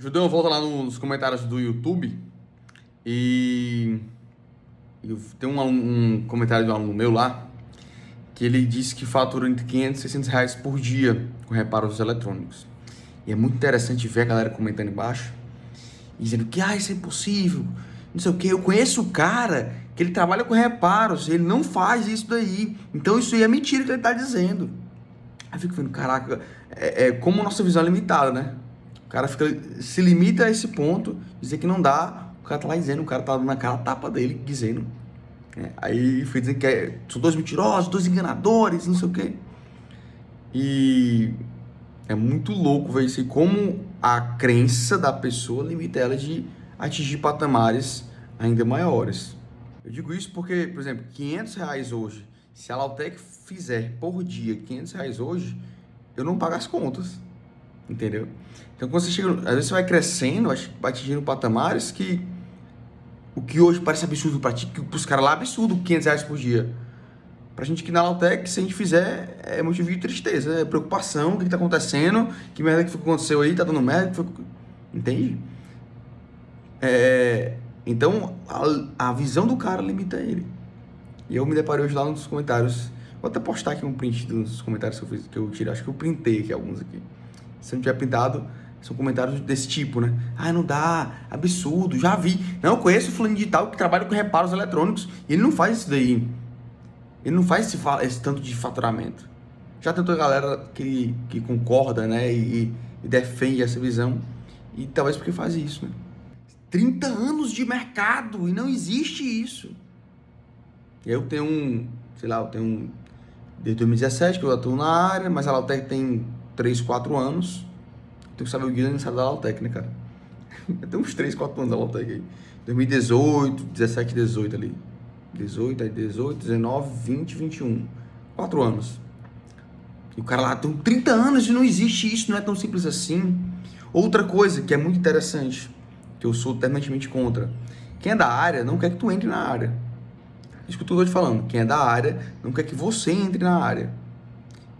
Eu dei uma volta lá nos comentários do YouTube e tem um comentário de um aluno meu lá que ele disse que fatura entre 500 e 600 reais por dia com reparos eletrônicos. E é muito interessante ver a galera comentando embaixo, dizendo que isso é impossível, não sei o que. Eu conheço o cara que ele trabalha com reparos, ele não faz isso daí, então isso aí é mentira que ele tá dizendo. Aí eu fico vendo, caraca, como nossa visão é limitada, né? O cara se limita a esse ponto, dizer que não dá, o cara tá lá dizendo, o cara tá na cara tapa dele, dizendo. Aí foi dizendo que são dois mentirosos, dois enganadores, não sei o quê. E é muito louco ver isso aí, como a crença da pessoa limita ela de atingir patamares ainda maiores. Eu digo isso porque, por exemplo, 500 reais hoje, se a Lautec fizer por dia 500 reais hoje, eu não pago as contas, entendeu? Então, quando você chega, às vezes você vai crescendo, vai atingindo patamares que o que hoje parece absurdo pra ti, que pros caras lá é absurdo, 500 reais por dia. Pra gente que na Lautec, se a gente fizer, é motivo de tristeza, é preocupação, o que tá acontecendo, que merda que aconteceu aí, tá dando merda, entende? Então, a visão do cara limita ele. E eu me deparei hoje lá nos comentários, vou até postar aqui um print dos comentários que eu tirei, acho que eu printei aqui alguns aqui. Se não tiver printado, são comentários desse tipo, né? Não dá, absurdo, já vi. Não, eu conheço o fulano de tal que trabalha com reparos eletrônicos e ele não faz isso daí. Ele não faz esse tanto de faturamento. Já tentou a galera que concorda, né? E defende essa visão. E talvez porque faz isso, né? 30 anos de mercado e não existe isso. E aí eu tenho desde 2017 que eu atuo na área, mas a Lautec tem 3, 4 anos. Tem que saber o guia da Lautec, né, cara? Eu tenho uns 3, 4 anos da Lautec aí. 2018, 17, 18 ali. 18, aí 18, 19, 20, 21. 4 anos. E o cara lá tem 30 anos e não existe isso, não é tão simples assim. Outra coisa que é muito interessante, que eu sou terminantemente contra. Quem é da área não quer que tu entre na área. Isso que eu tô te falando. Quem é da área não quer que você entre na área.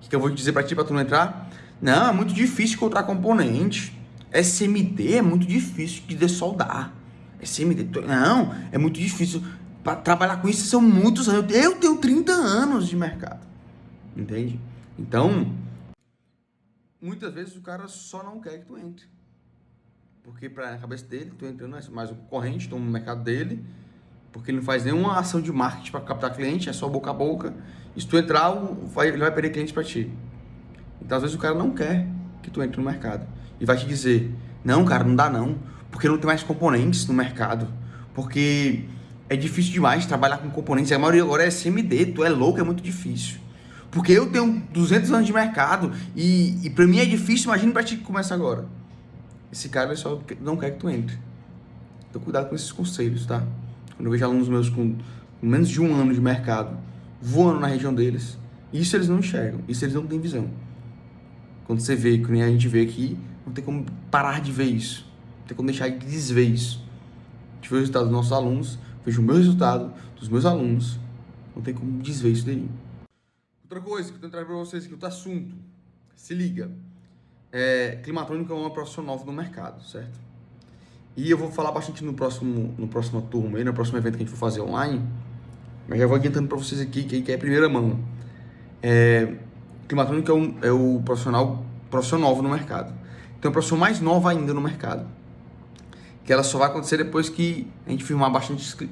O que eu vou te dizer pra ti, pra tu não entrar? Não, é muito difícil encontrar componente. SMD é muito difícil de soldar. SMD, não, é muito difícil. Para trabalhar com isso são muitos anos. Eu tenho 30 anos de mercado. Entende? Então, muitas vezes o cara só não quer que tu entre. Porque pra cabeça dele, tu entrando mais um concorrente, toma no mercado dele, porque ele não faz nenhuma ação de marketing para captar cliente, é só boca a boca. E se tu entrar, ele vai perder cliente para ti. Então, às vezes, o cara não quer que tu entre no mercado. E vai te dizer, não, cara, não dá não. Porque não tem mais componentes no mercado. Porque é difícil demais trabalhar com componentes. A maioria agora é SMD, tu é louco, é muito difícil. Porque eu tenho 200 anos de mercado e pra mim é difícil, imagina pra ti que começa agora. Esse cara ele só não quer que tu entre. Então cuidado com esses conselhos, tá? Quando eu vejo alunos meus com menos de 1 ano de mercado voando na região deles, isso eles não enxergam, isso eles não têm visão. Quando você vê, que nem a gente vê aqui, não tem como parar de ver isso. Não tem como deixar de desver isso. A gente vê o resultado dos nossos alunos, vejo o meu resultado dos meus alunos. Não tem como desver isso daí. Outra coisa que eu tenho que trazer para vocês aqui, outro assunto. Se liga. Climatrônico é uma profissão nova no mercado, certo? E eu vou falar bastante no próxima turma, aí, no próximo evento que a gente for fazer online. Mas já vou adiantando para vocês aqui, que é primeira mão. Climatrônico é o profissional novo no mercado. Tem uma profissão mais nova ainda no mercado, que ela só vai acontecer depois que a gente firmar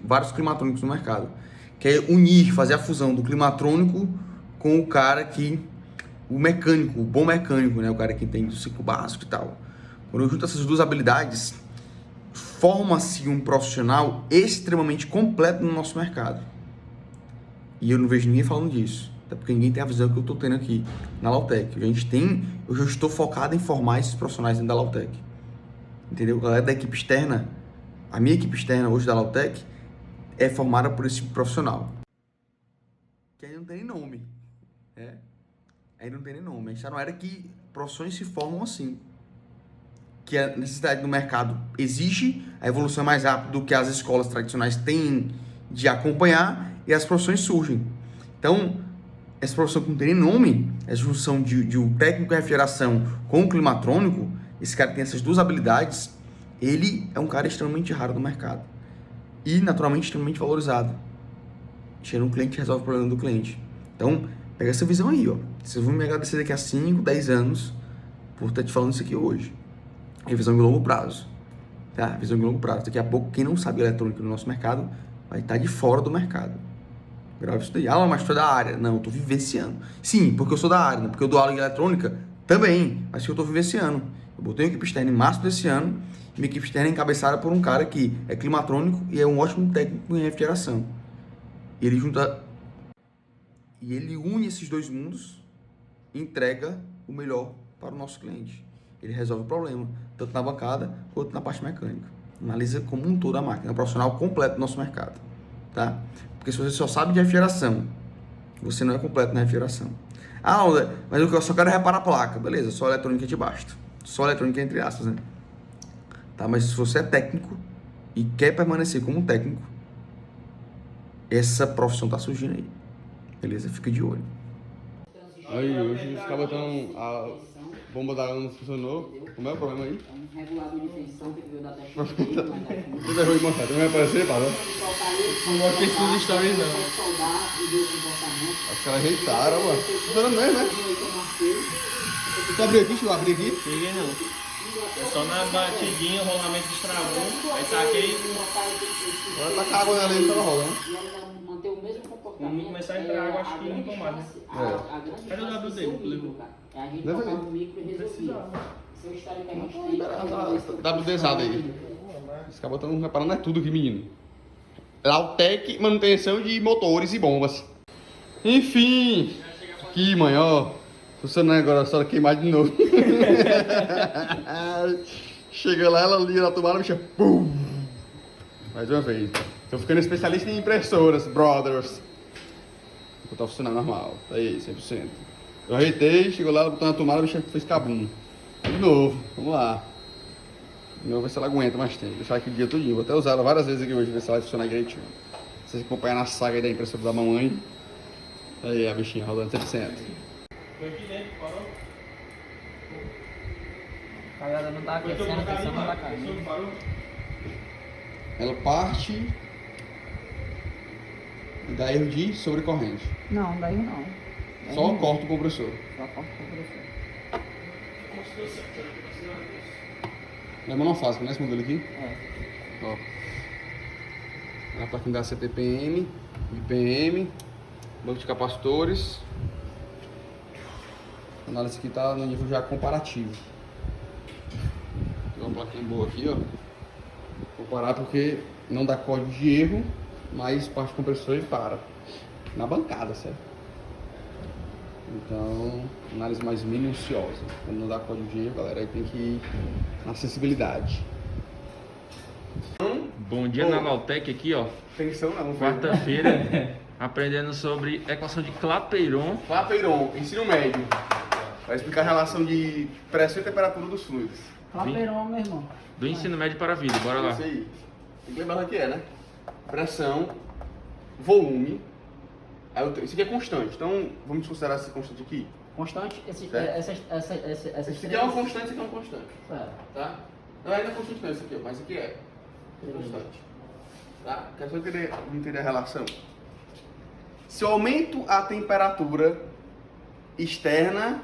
vários climatrônicos no mercado, que é unir, fazer a fusão do climatrônico com o cara o mecânico, o bom mecânico, né? O cara que tem o ciclo básico e tal. Quando eu junto essas duas habilidades, forma-se um profissional extremamente completo no nosso mercado. E eu não vejo ninguém falando disso. Até porque ninguém tem a visão que eu estou tendo aqui na Lautec. Eu já estou focado em formar esses profissionais dentro da Lautec. Entendeu? A galera da equipe externa, a minha equipe externa hoje da Lautec, é formada por esse tipo de profissional. Que ainda não tem nem nome. Ainda não tem nem nome. A gente está numa era que profissões se formam assim. Que a necessidade do mercado exige, a evolução é mais rápida do que as escolas tradicionais têm de acompanhar e as profissões surgem. Então, essa profissão que não tem nem nome, essa junção de um técnico de refrigeração com um climatrônico, esse cara tem essas duas habilidades, ele é um cara extremamente raro no mercado e, naturalmente, extremamente valorizado. Chega um cliente e resolve o problema do cliente. Então, pega essa visão aí, ó. Vocês vão me agradecer daqui a 5, 10 anos por estar te falando isso aqui hoje. É visão de longo prazo, tá? Visão de longo prazo. Daqui a pouco, quem não sabe eletrônica no nosso mercado vai estar de fora do mercado. Grave isso daí. Ah, mas tu é da área. Não, eu tô vivenciando. Sim, porque eu sou da área, né? Porque eu dou aula de eletrônica também, mas que eu tô vivenciando. Eu botei uma equipe externa em março desse ano, e minha equipe externa é encabeçada por um cara que é climatrônico e é um ótimo técnico em refrigeração. E ele junta... E ele une esses dois mundos e entrega o melhor para o nosso cliente. Ele resolve o problema, tanto na bancada quanto na parte mecânica. Analisa como um todo a máquina, é um profissional completo do nosso mercado, tá? Porque se você só sabe de refrigeração, você não é completo na refrigeração. Ah, mas eu só quero reparar a placa. Beleza, só eletrônica te basta. Só eletrônica entre aspas, né? Tá, mas se você é técnico e quer permanecer como técnico, essa profissão tá surgindo aí. Beleza? Fica de olho. Aí, hoje os cabos estão... A bomba da água não funcionou. Como é o problema aí? É um regulador de tensão que veio da TXT, mas Você derrubou de mostrar. Também vai aparecer, Paulo? não mostrei isso nos stories, não. Os caras reitaram, mano. Funcionando mesmo, né? Tu abriu aqui, deixa eu abrir aqui. Peguei não. É só na batidinha, o rolamento estragou. Aí saquei Agora tá com a água nela aí, tava rolando. Manter o mesmo comportamento. Quando começar a entrar água, acho que não tomar, né? Cadê o WD do Play? É a gente Deve tocar ir. no micro e resolver. Esse é o histórico que a gente tem. Dá pro desado aí. Os cabos estão reparando é tudo aqui, menino. Lautec, manutenção de motores e bombas. Enfim. Aqui, mãe, ó. Funcionando agora, só queimar de novo. Chega lá, ela liga na tomada, bicha. Pum! Mais uma vez. Tô ficando especialista em impressoras, brothers. Tá funcionando normal. Tá aí, 100%. Eu ajeitei, chegou lá, botou na tomada, a bicha fez cabum. De novo, vamos lá. De novo, ver se ela aguenta mais tempo. Deixar aqui o dia todinho. Vou até usar ela várias vezes aqui hoje, ver se ela vai funcionar direitinho. Vocês acompanham na saga aí da impressora da mamãe. Aí a bichinha rodando 100%. Foi aqui dentro, parou? A galera não tá aquecendo, a tensão não tá caindo. Parou? Ela parte e dá erro de sobrecorrente. Não, daí não. Só corta o compressor. Só corta o compressor. Não é monofásico, né, esse modelo aqui? É. Ó. A plaquinha da CTPM, IPM, banco de capacitores. A análise aqui tá no nível já comparativo. Tem uma plaquinha boa aqui, ó. Vou parar porque não dá código de erro, mas parte do compressor e para. Na bancada, certo? Então, análise mais minuciosa. Quando não dá código de erro, galera, aí tem que ir na acessibilidade. Bom dia na Lautec aqui, ó. Tensão não, Quarta-feira, aprendendo sobre equação de Clapeyron. Clapeyron, ensino médio. Vai explicar a relação de pressão e temperatura dos fluidos. Clapeyron, meu irmão. Do ensino médio para a vida, bora lá. Isso aí. Tem que lembrar o que é, né? Pressão, volume. Isso aqui é constante. Então, vamos considerar esse constante aqui. Constante, essas Esse aqui é uma constante, esse aqui é uma constante. Certo. Tá? Não é constante não, esse aqui, ó, mas esse aqui é constante. Tá? Quero só entender a relação. Se eu aumento a temperatura externa,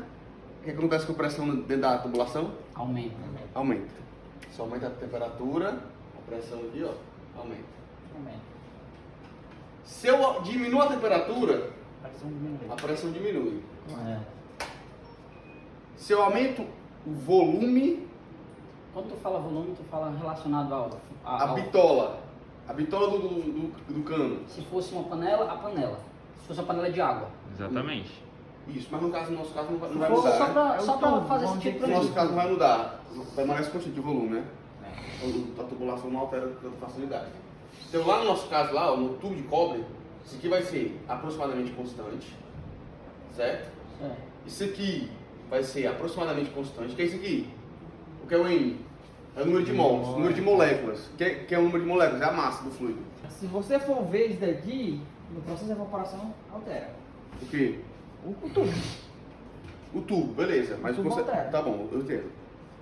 o que acontece com a pressão dentro da tubulação? Aumenta. Aumenta. Se eu aumenta a temperatura, a pressão aqui, ó, aumenta. Aumenta. Se eu diminuo a temperatura, Pressão diminui. a pressão diminui. É. Se eu aumento o volume, Quando tu fala volume, tu fala relacionado a bitola do cano. Se fosse uma panela, a panela. Se fosse uma panela de água. Exatamente. Isso, mas no nosso caso não vai Se mudar. for só pra, né? só pra fazer sentido pra No nosso mim. caso não vai mudar. Permanece constante o volume, né? A tubulação não altera com tanta facilidade. Então lá no nosso caso, lá, ó, no tubo de cobre, isso aqui vai ser aproximadamente constante, certo? É. Isso aqui vai ser aproximadamente constante. O que é isso aqui? O que é o M? É o número de mols, o número de moléculas. O que é o número de moléculas? É a massa do fluido. Se você for ver isso daqui, no processo de evaporação altera. O quê? O tubo. O tubo, beleza. Mas O tubo você... altera. Tá bom, eu entendo.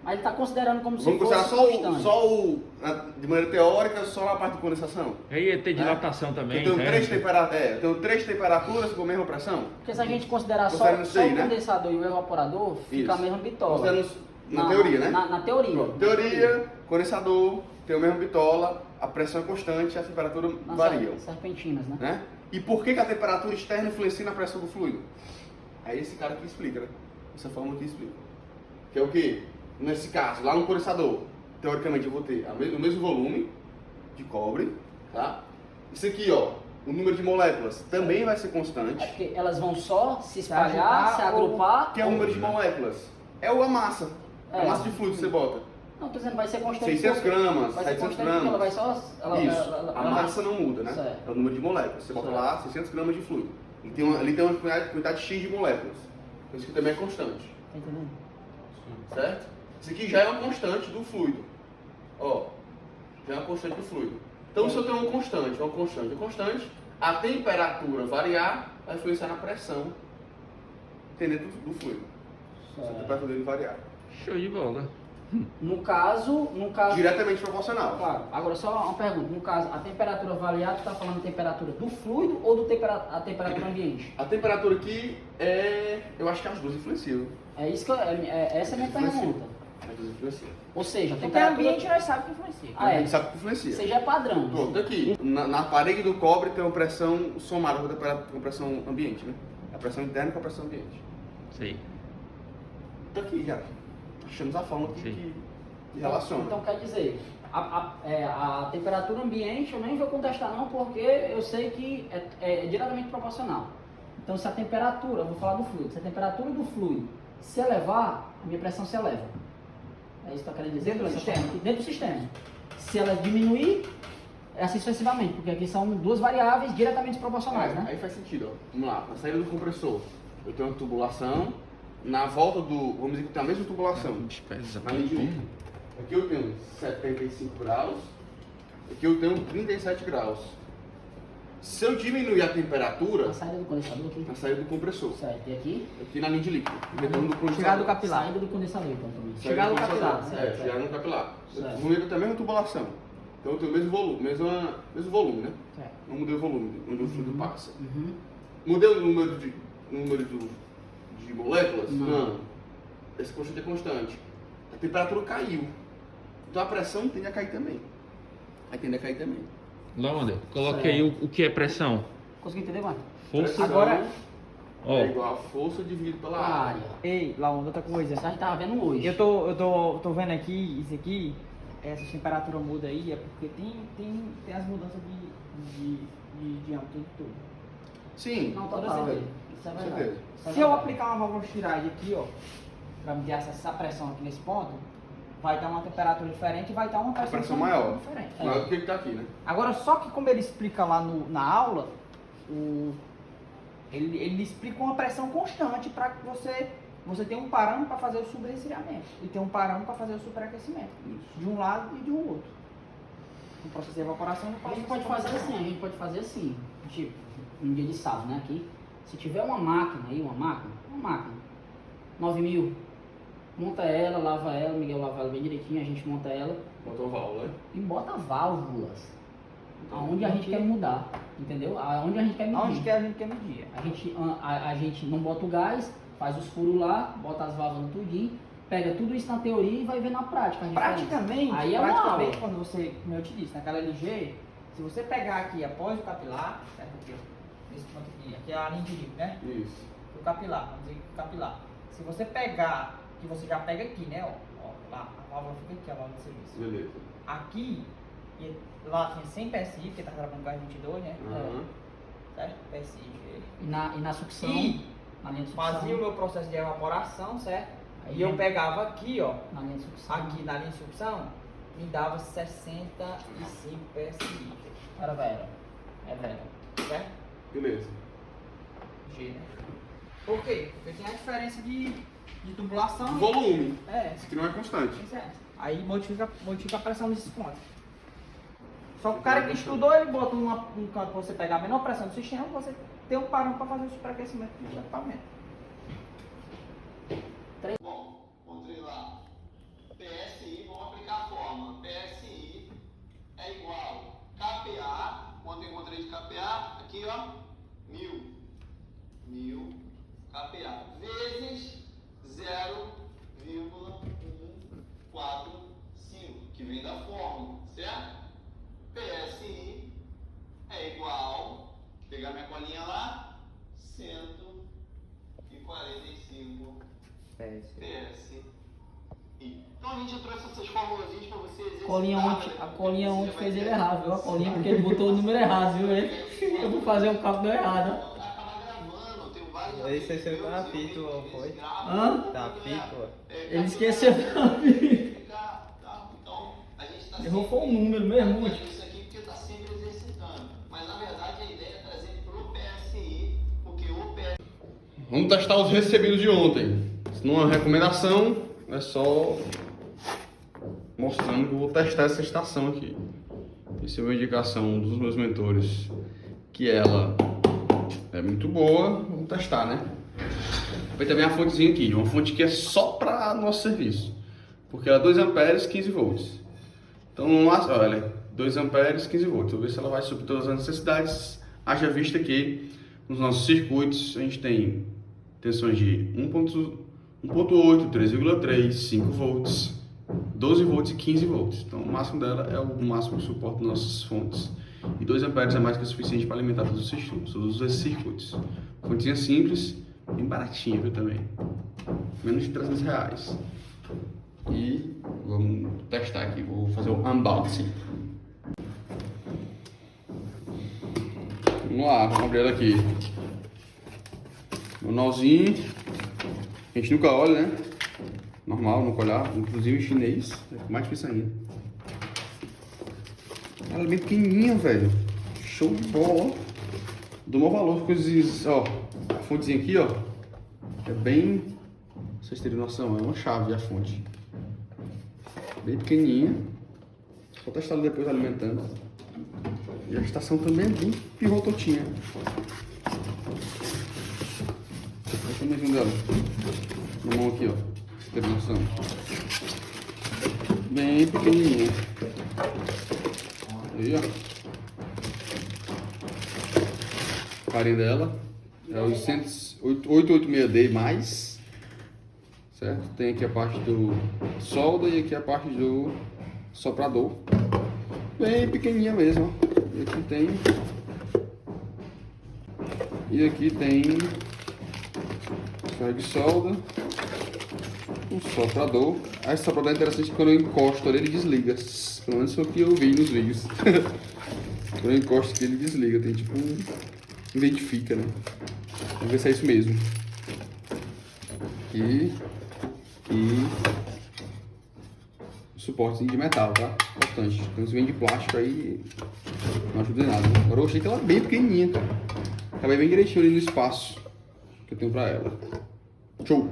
Mas ele está considerando como se Vamos fosse considerar constante. de maneira teórica, só na parte de condensação. Aí ia ter dilatação também. Eu tenho, né? eu tenho 3 temperaturas com a mesma pressão. Porque se a gente considerar só Considerando isso o aí, né? condensador e o evaporador, fica Isso. a mesma bitola. Considerando na teoria, né? Na teoria. Pronto. Teoria, condensador, tem a mesma bitola, a pressão é constante e a temperatura Nas variam. serpentinas, né? Né? E por que a temperatura externa influencia na pressão do fluido? É esse cara que explica, né? Essa fórmula que explica. Que é o quê? Nesse caso, lá no condensador, teoricamente eu vou ter o mesmo volume de cobre, tá? Isso aqui, ó, o número de moléculas também vai ser constante. É porque elas vão só se espalhar, agitar se agrupar. Que é o número de moléculas? É a massa. É. A massa de fluido que você bota. Não, tô dizendo, vai ser constante. 600 porque- gramas, vai ser 700 constante porque gramas. ela vai só... Isso. A massa não muda, né? Certo. É o número de moléculas. Você bota Certo. lá 600 gramas de fluido. Ele tem uma quantidade X de moléculas. Isso aqui também é constante. Tá entendendo? Certo? Isso aqui já é uma constante do fluido. Ó, já é uma constante do fluido. Então, se eu tenho uma constante, a temperatura variar vai influenciar na pressão dentro do fluido. Se a temperatura dele variar. Show de bola. No caso... Diretamente proporcional. Claro. Agora, só uma pergunta. No caso, a temperatura variar, tu está falando a temperatura do fluido ou a temperatura ambiente? A temperatura aqui é... Eu acho que as duas influenciam. É isso que essa é a minha pergunta. As duas influenciam. Ou seja, a Porque o temperatura... ambiente nós sabemos que influencia. Ah, A é. gente sabe que influencia. Seja padrão. Pronto, aqui. Na parede do cobre tem uma pressão somada com a pressão ambiente, né? A pressão interna com a pressão ambiente. Sei. Tá aqui já. Achamos a fórmula que relaciona. Então quer dizer, a temperatura ambiente eu nem vou contestar não, porque eu sei que é diretamente proporcional. Então se a temperatura, eu vou falar do fluido, se a temperatura do fluido se elevar, a minha pressão se eleva. É isso que eu quero dizer. Dentro do sistema. Dentro do sistema. Se ela diminuir, é assim sucessivamente, porque aqui são duas variáveis diretamente proporcionais, né? Aí faz sentido, ó. Vamos lá, na saída do compressor, eu tenho uma tubulação, na volta do. Vamos dizer que tem a mesma tubulação. Na linha de líquido. Aqui eu tenho 75 graus, aqui eu tenho 37 graus. Se eu diminuir a temperatura, A saída do condensador aqui. na saída do compressor, Certo. E aqui? aqui na linha de líquido, retorno do condensador. Chegada do capilar. Saída do condensador então também. Saída Chegar do no condensador. capilar, certo. Chegar no capilar. Certo. Vou ter a mesma tubulação. Então eu tenho o mesmo volume, mesmo volume, né? Certo. Não mudei o volume onde o fluido passa. Uhum. Mudei o número de moléculas? Não. Esse constante é constante. A temperatura caiu. Então a pressão tende a cair também. Aí tende a cair também. Laonder, coloque aí o que é pressão. Conseguiu entender, Marcos? Força. Pressão Agora- Ó, é igual a força dividido pela área. Ei, Launda, outra coisa. A gente tava vendo hoje. Eu tô vendo aqui, isso aqui, essa temperatura muda aí, é porque tem as mudanças de amplitude. Sim. Não, Toda total. certeza. Isso é Com verdade. certeza. Isso é Se eu verdade. aplicar uma válvula de tiragem aqui, ó, pra medir essa pressão aqui nesse ponto, vai dar uma temperatura diferente e vai dar uma Pressão maior. diferente. Maior do que está aqui, né? Agora, só que como ele explica lá na aula, ele explica uma pressão constante para que você tenha um parâmetro para fazer o subresfriamento e tem um parâmetro para fazer o superaquecimento, de um lado e de um outro. No processo de evaporação, no A processo gente pode de fazer condensação. assim, tipo, um dia de sábado, né, aqui. Se tiver uma máquina aí, uma máquina, 9.000, monta ela, lava ela, Miguel lava ela bem direitinho, a gente monta ela Botou válvula, né? e bota válvulas aonde a gente quer mudar, entendeu? Aonde a gente quer medir. Aonde que a gente quer medir? A gente não bota o gás, faz os furos lá, bota as válvulas tudinho, pega tudo isso na teoria e vai ver na prática. a diferença. Praticamente, Aí é uma aula. quando você, como eu te disse, naquela LG, se você pegar aqui após o capilar, certo? Aqui, ó, esse ponto aqui é a linha de líquido, né? Isso. O capilar, vamos dizer que o capilar. Se você pegar, que você já pega aqui, né? Ó, lá, a válvula fica aqui, a válvula de serviço. Beleza. Aqui, e lá tinha 100 PSI, porque tá trabalhando gás 22, né? Aham. Certo? PSI. E na sucção, E na linha de sucção, fazia o meu processo de evaporação, certo? Aí E eu vem- pegava aqui, ó, na linha de sucção, aqui na linha de sucção, me dava 65 PSI. era velho. É velho. Certo? Beleza. G, né? Por quê? Porque tem a diferença de tubulação. Volume. É, Isso aqui não é constante. isso é. Aí modifica a pressão desses pontos. Só que o cara que estudou, ele bota um canto pra você pegar a menor pressão do sistema, você tem um parâmetro para fazer o superaquecimento do equipamento. Bom, encontrei lá vem da fórmula, certo? PSI é igual, pegar minha colinha lá, 145 PSI. Então a gente já trouxe essas formulazinhas pra vocês. A colinha ontem fez ele errado, viu? A colinha porque ele botou o número errado, viu? Eu vou fazer o cálculo errado. Esse seu tá fito, foi? Hã? Tá fito, ó. Ele esqueceu da vida. Errou foi um número mesmo, muito. Isso aqui porque tá sempre exercitando. Mas na verdade a ideia é trazer pro PSI, porque o PSI. Vamos testar os recebidos de ontem. Se não é uma recomendação, é só mostrando que eu vou testar essa estação aqui. Essa é uma indicação dos meus mentores, que ela é muito boa. Vamos testar, né? Vai também a fontezinha aqui, uma fonte que é só para nosso serviço, porque ela é 2 amperes, 15 volts. Então, olha, 2 amperes, 15 volts. Vou ver se ela vai suprir todas as necessidades. Haja vista que nos nossos circuitos a gente tem tensões de 1.8, 3,3, 5 volts, 12 volts e 15 volts. Então, o máximo dela é o máximo que suporta nossas fontes. E 2 amperes é mais que o suficiente para alimentar todos esses circuitos. Fontezinha simples, bem baratinha, viu, também. Menos de R$300. E vamos testar aqui, vou fazer o unboxing. Vamos lá, vamos abrir ela aqui. Manualzinho. A gente nunca olha, né? Normal, nunca olhar. Inclusive em chinês, é mais difícil ainda. Ela é bem pequenininha, velho. Show de bola, ó. Dou maior valor, coisas, ó. A fontezinha aqui, ó. É bem... Vocês terem noção, é uma chave a fonte. Bem pequenininha. Vou testar ela depois alimentando. E a estação também é bem pivototinha. Deixa o mesmo dela. Na mão aqui, ó. Vocês terem noção. Bem pequenininha. Aí, ó. A carinha dela. É o 886D mais. Certo? Tem aqui a parte do solda e aqui a parte do soprador. Bem pequenininha mesmo. E aqui tem... E aqui tem... ferro de solda. Um soprador. Esse soprador é interessante porque quando eu encosto ele desliga. Pelo menos foi o que eu vi nos vídeos. Quando eu encosto aqui ele desliga. Tem tipo um... identifica, né? Vamos ver se é isso mesmo. E suporte de metal, tá? Importante. Então se vem de plástico aí não ajuda em nada. Agora eu achei que ela é bem pequenininha, cara. Acabei bem direitinho ali no espaço que eu tenho pra ela. Show!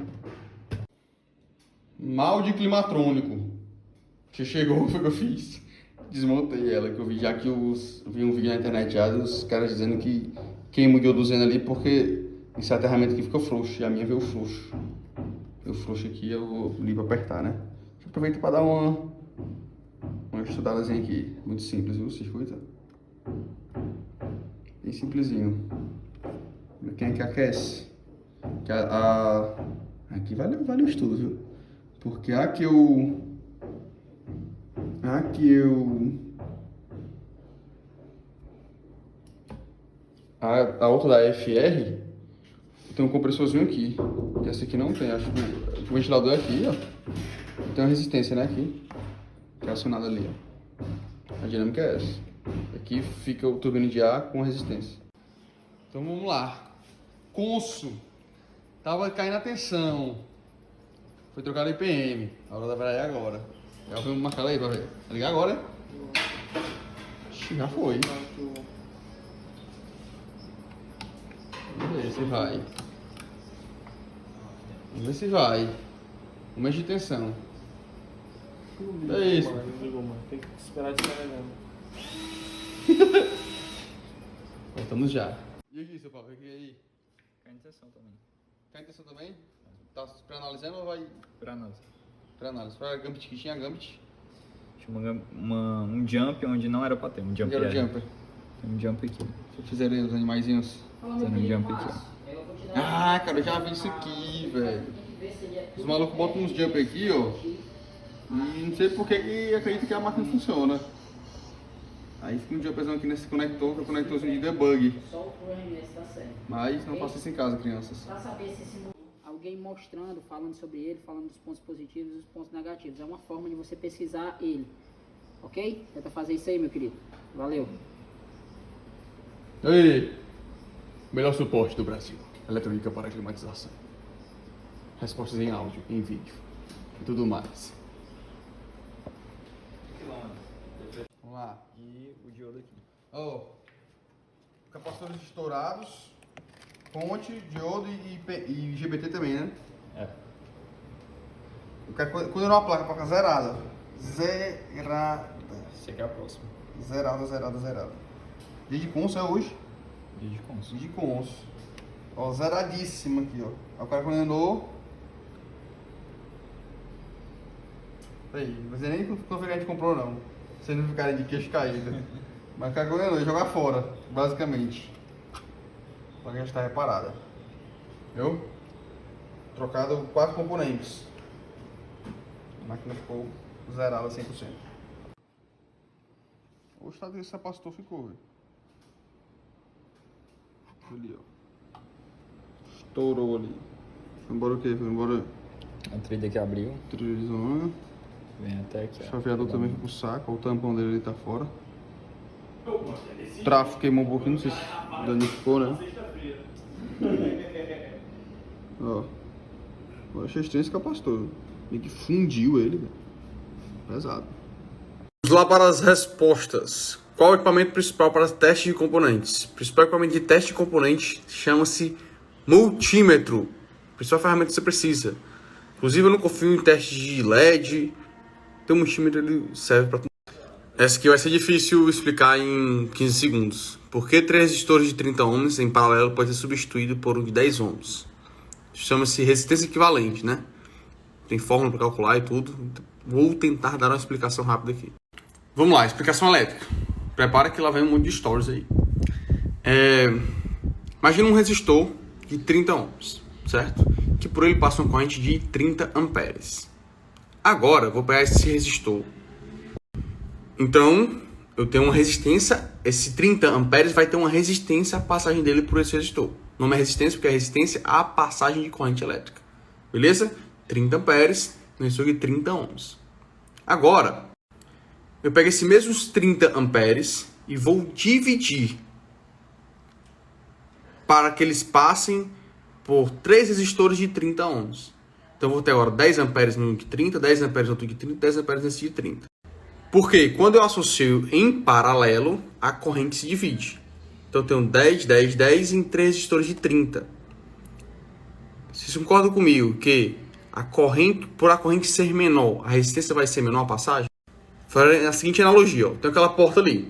Molde climatrônico. Que chegou, foi o que eu fiz. Desmontei ela, que eu vi já que vi um vídeo na internet já dos caras dizendo que queima o dioduzeno ali porque esse aterramento aqui ficou frouxo e a minha veio frouxo. Veio frouxo aqui, eu vou ali pra apertar, né? Deixa eu aproveitar pra dar uma estudadazinha aqui. Muito simples, viu? O circuito. Bem simplesinho. Quem é que aquece? Que aqui vale o estudo, viu? Porque a outra da FR tem um compressorzinho aqui. E essa aqui não tem. Acho que o ventilador é aqui, ó. Tem uma resistência, né? Aqui. Que é acionada ali, ó. A dinâmica é essa. Aqui fica o turbina de ar com resistência. Então vamos lá. Conso. Tava caindo a tensão. Foi trocado o IPM. A hora da verdade é agora. Já vamos marcar aí pra ver. Vai ligar agora, né? Já foi. Vamos ver se vai. Vamos ver se vai. Um mês de tensão. É isso. Tem que esperar descarregando. Voltamos já. E aqui, seu Paulo? E aí? Cai em tensão também. Cai em tensão também? Tá pré-analisando ou vai? Pré-análise. Pré-análise. Para Gambit, que tinha Gambit. Tinha um jump onde não era pra ter. Um jump Era o era. jumper. Tem um jump aqui. Deixa eu fazer aí os animaizinhos. Falando Tá no aqui de jump passo, aqui, eu vou te dar Ah, cara, eu já vi isso aqui, velho. Os malucos botam uns jump aqui, ó. E não sei por que acredito que a máquina funciona. Aí fica um dia pensando aqui nesse conector, que é o conectorzinho de debug. Só o RMS tá certo. Mas não faça isso em casa, crianças. Pra saber se alguém mostrando, falando sobre ele, falando dos pontos positivos e dos pontos negativos. É uma forma de você pesquisar ele. Ok? Tenta fazer isso aí, meu querido. Valeu. Aí, melhor suporte do Brasil. Eletrônica para climatização. Respostas em áudio, em vídeo e tudo mais. Vamos lá. E o diodo aqui. Ó, capacitores estourados, fonte, diodo e GBT também, né? É. Eu quero condenar uma placa zerada. Zerada. Esse aqui é a próxima. Zerada. Digicons é hoje? Digicons. Ó, zeradíssima aqui, ó. O cara condenou. Aí, mas nem quando a gente comprou, não. Vocês não ficarem de queixo caído. Mas o cara condenou, ia jogar fora, basicamente. Pra já está reparada. Viu? Trocado 4 componentes. A máquina ficou zerada 100%. O estado desse capacitor ficou, velho. Ali, ó. Estourou ali. Foi embora o quê? Foi embora A trilha que abriu. trilhona. Vem até aqui, O ó. chaveador também foi pro saco. Ó, o tampão dele ali tá fora. O tráfego queimou um pouquinho, não sei se danificou, né? Ó. Eu achei estranho esse capacitor. Meio que fundiu ele, velho. Pesado. Vamos lá para as respostas. Qual é o equipamento principal para teste de componentes? O principal equipamento de teste de componentes chama-se multímetro. A principal ferramenta que você precisa. Inclusive eu não confio em testes de LED. Então o multímetro ele serve para tudo. Essa aqui vai ser difícil explicar em 15 segundos. Por que 3 resistores de 30 ohms em paralelo pode ser substituído por um de 10 ohms? Chama-se resistência equivalente, né? Tem fórmula para calcular e tudo. Vou tentar dar uma explicação rápida aqui. Vamos lá, explicação elétrica. Prepara que lá vem um monte de stories aí. Imagina um resistor de 30 ohms, certo? Que por ele passa uma corrente de 30 amperes. Agora, eu vou pegar esse resistor. Então, eu tenho uma resistência. Esse 30 amperes vai ter uma resistência à passagem dele por esse resistor. O nome é resistência porque é resistência à passagem de corrente elétrica. Beleza? 30 amperes, um resistor de 30 ohms. Agora, eu pego esses mesmos 30 amperes e vou dividir para que eles passem por 3 resistores de 30 ohms. Então, eu vou ter agora 10 amperes no de 30, 10 amperes no outro de 30, 10 amperes nesse de 30. Porque quando eu associo em paralelo, a corrente se divide. Então, eu tenho 10, 10, 10 em 3 resistores de 30. Vocês concordam comigo que por a corrente ser menor, a resistência vai ser menor a passagem? Farei a seguinte analogia, ó. Tem aquela porta ali.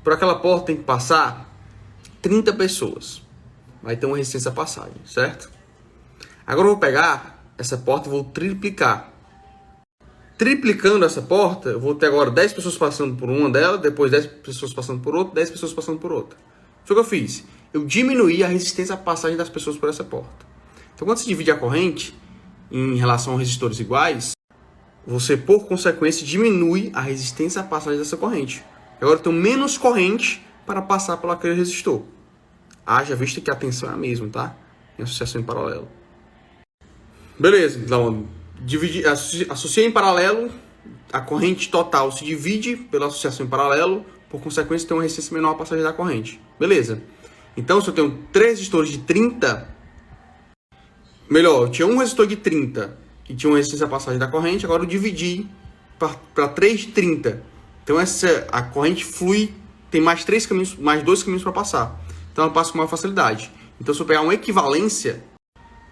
Por aquela porta tem que passar 30 pessoas. Vai ter uma resistência à passagem, certo? Agora eu vou pegar essa porta e vou triplicar. Triplicando essa porta, eu vou ter agora 10 pessoas passando por uma dela, depois 10 pessoas passando por outra, 10 pessoas passando por outra. Foi o que eu fiz. Eu diminuí a resistência à passagem das pessoas por essa porta. Então, quando você divide a corrente em relação a resistores iguais, você, por consequência, diminui a resistência à passagem dessa corrente. Agora eu tenho menos corrente para passar por aquele resistor. Haja vista que a tensão é a mesma, tá? Em associação em paralelo. Beleza, então associei em paralelo, a corrente total se divide pela associação em paralelo, por consequência tem uma resistência menor à passagem da corrente. Beleza. Então, se eu tenho 3 resistores de 30, eu tinha um resistor de 30 que tinha uma resistência à passagem da corrente, agora eu dividi para 3 de 30. Então a corrente flui, tem mais 2 caminhos para passar. Então ela passa com maior facilidade. Então se eu pegar uma equivalência,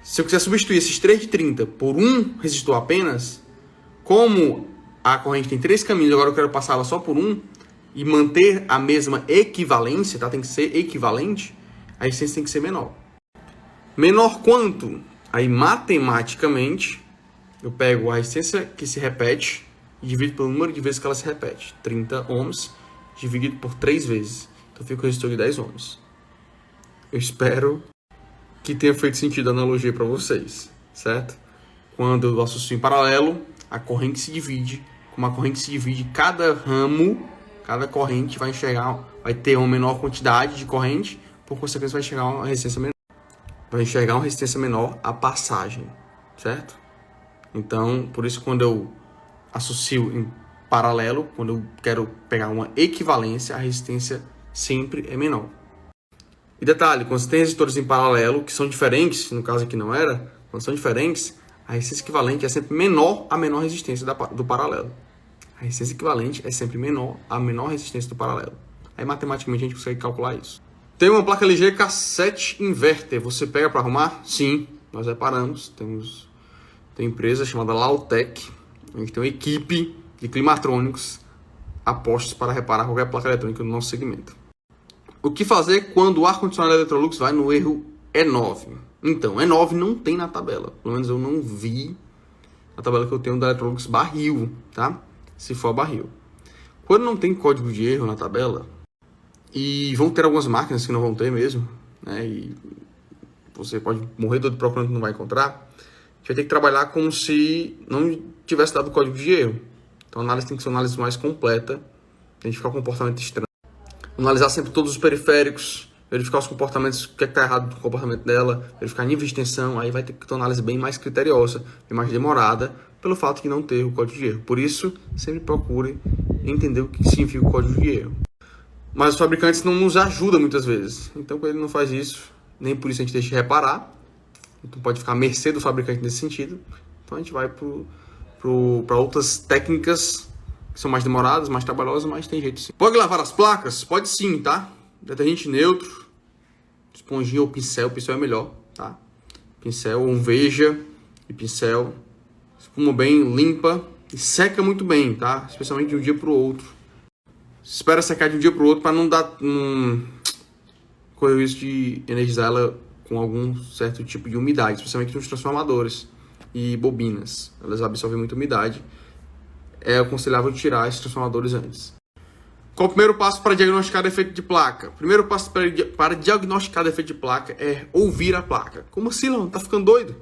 se eu quiser substituir esses 3 de 30 por um resistor apenas, como a corrente tem 3 caminhos, agora eu quero passá-la só por um, e manter a mesma equivalência, tá? Tem que ser equivalente, a resistência tem que ser menor. Menor quanto? Aí matematicamente, eu pego a resistência que se repete e divido pelo número de vezes que ela se repete. 30 ohms dividido por 3 vezes. Então fica o resistor de 10 ohms. Eu espero que tenha feito sentido a analogia para vocês, certo? Quando eu associo em paralelo, a corrente se divide. Como a corrente se divide, cada ramo, cada corrente vai ter uma menor quantidade de corrente, por consequência vai chegar uma resistência menor. Vai enxergar uma resistência menor à passagem, certo? Então, por isso quando eu associo em paralelo, quando eu quero pegar uma equivalência, a resistência sempre é menor. E detalhe, quando você tem resistores em paralelo, que são diferentes, no caso aqui não era, quando são diferentes, a resistência equivalente é sempre menor à menor resistência do paralelo. A resistência equivalente é sempre menor à menor resistência do paralelo. Aí matematicamente a gente consegue calcular isso. Tem uma placa LG K7 inverter, você pega para arrumar? Sim, nós reparamos. Tem uma empresa chamada Lautec, a gente tem uma equipe de climatrônicos apostos para reparar qualquer placa eletrônica no nosso segmento. O que fazer quando o ar-condicionado Electrolux vai no erro E9? Então, E9 não tem na tabela, pelo menos eu não vi na tabela que eu tenho da Electrolux barril, tá? Se for barril. Quando não tem código de erro na tabela, e vão ter algumas máquinas que não vão ter mesmo, né? E você pode morrer todo procurando que não vai encontrar. A gente vai ter que trabalhar como se não tivesse dado código de erro. Então a análise tem que ser uma análise mais completa, identificar o comportamento estranho. Analisar sempre todos os periféricos, verificar os comportamentos, o que está errado no comportamento dela, verificar nível de tensão, aí vai ter que ter uma análise bem mais criteriosa, bem mais demorada, pelo fato de não ter o código de erro. Por isso, sempre procure entender o que significa o código de erro. Mas os fabricantes não nos ajudam muitas vezes. Então, quando ele não faz isso, nem por isso a gente deixa de reparar. Então, pode ficar à mercê do fabricante nesse sentido. Então, a gente vai para outras técnicas que são mais demoradas, mais trabalhosas, mas tem jeito sim. Pode lavar as placas? Pode sim, tá? Detergente neutro, esponjinha ou pincel. Pincel é melhor, tá? Pincel, um Veja e pincel. Espuma bem, limpa e seca muito bem, tá? Especialmente de um dia para o outro. Espera secar de um dia para o outro para não dar correr o risco de energizar ela com algum certo tipo de umidade, especialmente nos transformadores e bobinas. Elas absorvem muita umidade. É aconselhável tirar esses transformadores antes. Qual o primeiro passo para diagnosticar defeito de placa? O primeiro passo para diagnosticar defeito de placa é ouvir a placa. Como assim, Lão? Tá ficando doido?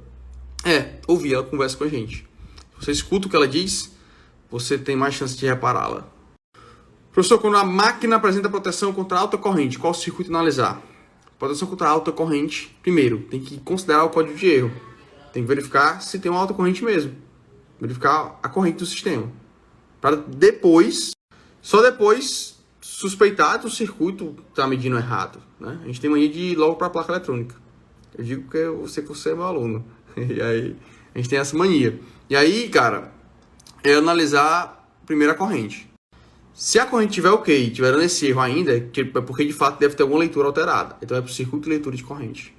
Ouvir, ela conversa com a gente. Se você escuta o que ela diz, você tem mais chance de repará-la. Professor, quando a máquina apresenta proteção contra alta corrente, qual circuito analisar? Proteção contra alta corrente, primeiro, tem que considerar o código de erro. Tem que verificar se tem uma alta corrente mesmo. Verificar a corrente do sistema. Para depois, só depois, suspeitar que o circuito está medindo errado. Né? A gente tem mania de ir logo para a placa eletrônica. Eu digo que você é meu aluno. E aí, a gente tem essa mania. E aí, cara, é analisar primeiro a corrente. Se a corrente estiver ok, estiver nesse erro ainda, é porque de fato deve ter alguma leitura alterada. Então é para o circuito de leitura de corrente.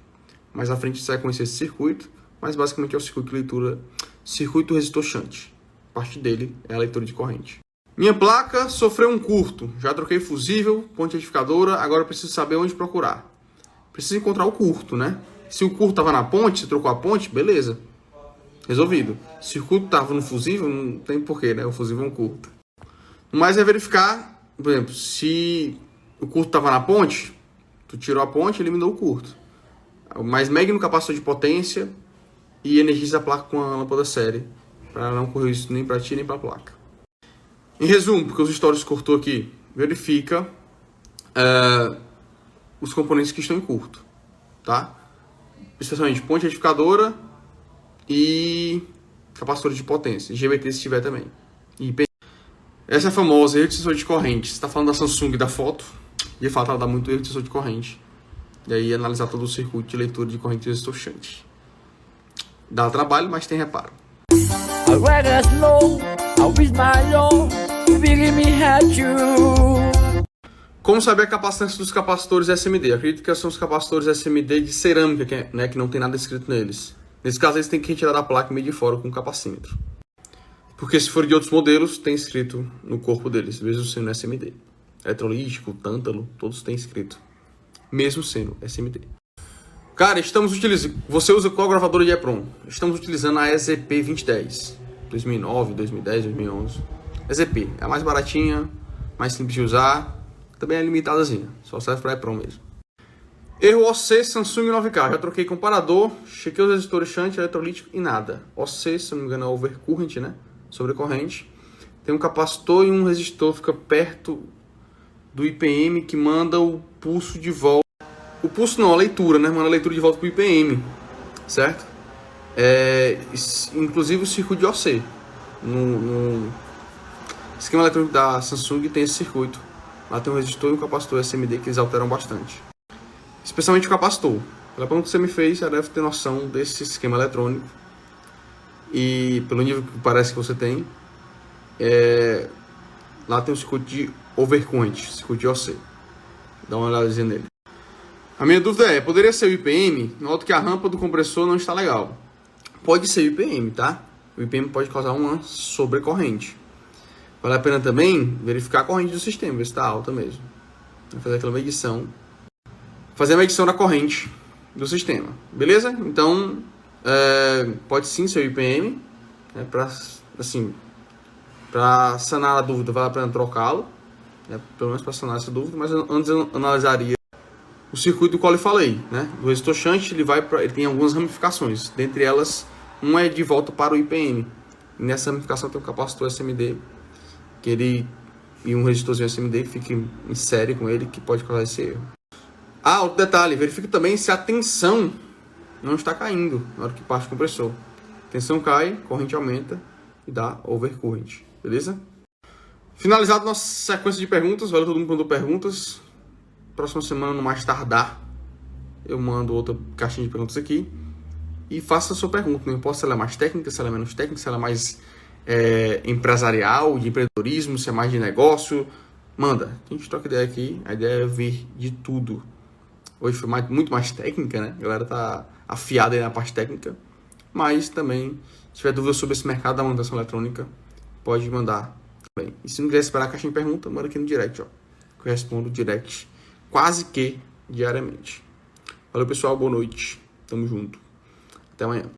Mais à frente você vai conhecer esse circuito, mas basicamente é o circuito de leitura, circuito resistor shunt. Parte dele é a leitura de corrente. Minha placa sofreu um curto. Já troquei fusível, ponte retificadora, agora eu preciso saber onde procurar. Preciso encontrar o curto, né? Se o curto estava na ponte, você trocou a ponte, beleza. Resolvido. Se o curto estava no fusível, não tem porquê, né? O fusível é um curto. Mas é verificar, por exemplo, se o curto estava na ponte, tu tirou a ponte e eliminou o curto. Mas megue no capacitor de potência e energiza a placa com a lâmpada série, para não correr isso nem para ti nem para a placa. Em resumo, porque os stories cortou aqui, verifica os componentes que estão em curto, tá? Especialmente ponte retificadora e capacitor de potência, GBT se tiver também. E essa é a famosa erro de sensor de corrente. Você está falando da Samsung da foto, de fato ela dá muito erro de sensor de corrente. E aí analisar todo o circuito de leitura de corrente resistor shunt. Dá trabalho, mas tem reparo. Como saber a capacitância dos capacitores SMD? Acredito que são os capacitores SMD de cerâmica, que não tem nada escrito neles. Nesse caso, eles têm que retirar da placa e medir fora com o capacímetro. Porque se for de outros modelos, tem escrito no corpo deles, mesmo sendo SMD. Eletrolítico, tântalo, todos têm escrito. Mesmo sendo SMD. Cara, estamos utilizando... Você usa qual gravadora de EPROM? Estamos utilizando a EZP 2010. 2009, 2010, 2011. EZP. É a mais baratinha, mais simples de usar. Também é limitadazinha. Só serve para EPROM mesmo. Erro OC Samsung 9K. Já troquei comparador, chequei os resistores shunt, eletrolítico e nada. OC, se não me engano, é overcurrent, né? sobre corrente. Tem um capacitor e um resistor, fica perto do IPM, que manda o pulso de volta. O pulso não, a leitura, né? Manda a leitura de volta para o IPM, certo? Inclusive o circuito de OC. No esquema eletrônico da Samsung tem esse circuito. Lá tem um resistor e um capacitor SMD que eles alteram bastante. Especialmente o capacitor. Pela pergunta que você me fez, já deve ter noção desse esquema eletrônico. E pelo nível que parece que você tem, lá tem um circuito de overcurrent, circuito de OC. Dá uma olhadinha nele. A minha dúvida poderia ser o IPM? Noto que a rampa do compressor não está legal. Pode ser o IPM, tá? O IPM pode causar uma sobrecorrente. Vale a pena também verificar a corrente do sistema, ver se está alta mesmo. Fazer aquela medição. Fazer a medição da corrente do sistema. Beleza? Então, pode sim ser o IPM. Né? Para sanar a dúvida, vale a pena trocá-lo. Né? Pelo menos para sanar essa dúvida. Mas antes eu analisaria o circuito do qual eu falei. Né? O resistor shunt, ele tem algumas ramificações. Dentre elas, uma é de volta para o IPM. E nessa ramificação tem um capacitor SMD. E um resistorzinho SMD que fica em série com ele, que pode causar esse erro. Outro detalhe, verifique também se a tensão não está caindo na hora que parte o compressor. A tensão cai, corrente aumenta e dá overcurrent, beleza? Finalizado nossa sequência de perguntas, valeu todo mundo que mandou perguntas. Próxima semana, no mais tardar, eu mando outra caixinha de perguntas aqui. E faça a sua pergunta, não importa se ela é mais técnica, se ela é menos técnica, se ela é mais empresarial, de empreendedorismo, se é mais de negócio. Manda, a gente troca ideia aqui, a ideia é ver de tudo. Hoje foi muito mais técnica, né? A galera tá afiada aí na parte técnica. Mas também, se tiver dúvida sobre esse mercado da manutenção eletrônica, pode mandar também. E se não quiser esperar a caixinha de pergunta, manda aqui no direct, ó. Que eu respondo direct quase que diariamente. Valeu, pessoal. Boa noite. Tamo junto. Até amanhã.